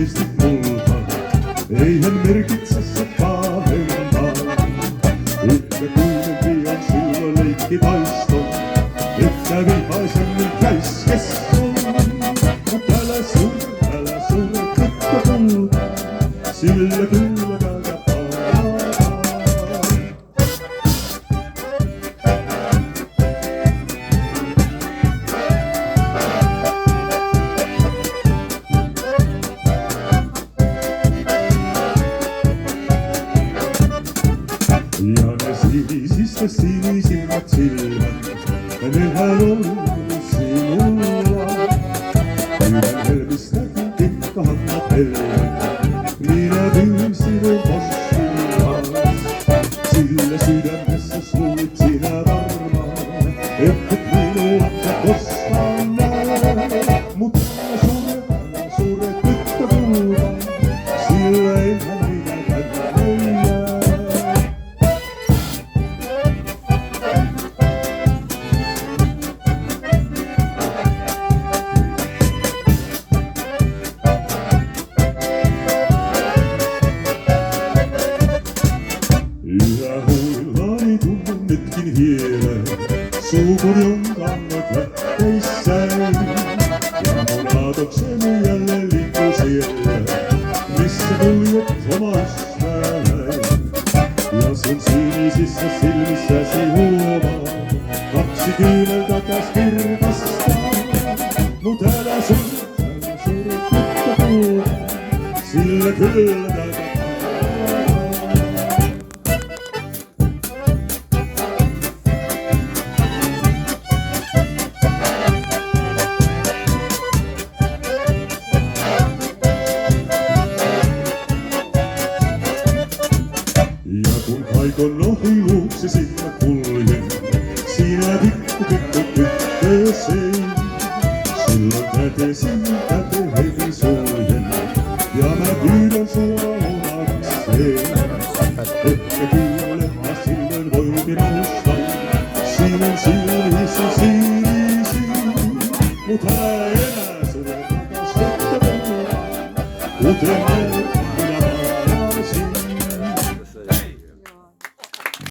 viestit multa, eihän merkitse se pahempaa. Yhtä kuitenkin on silloin leikkitaiston, että vihaisemmin jäis keston. Mut älä surre, tyttö kulta, sillä kyllä täältä palaa. Ja ne sinisimmät silmät, nehän on sinulla. Pyydän helmistäkin kikkahanna pelkän, minä pyyn sinun possulla. Sillä sydämessä luulit sinä varmaan, et minua sä koskaan näe. Mut älä surre tyttö kulta, sillä enhän minä tänne jää. Yhä huulillani tunnen nytkin hielen, suukuni on kannat lähteissään. Ja mun aatokseni jälleen liikkuu siellä, missä kuljet omaspäin. Ja sun sinisissä silmissäsi huomaa, kaksi kyyneltä täs kirkastaa. Mut älä surre, tyttö kulta, sillä kyllä täältä palaa. Ja kun haikon ohi luuksi sinä kuljen, sinä pikku tyttööseen. Silloin käte heti suljen, ja mä pyydän sua omakseen. Ehkä kyllä mä silloin voinkin nousta sinun silmissä sinisiin. Mut älä enää surre takas tyttö, kuten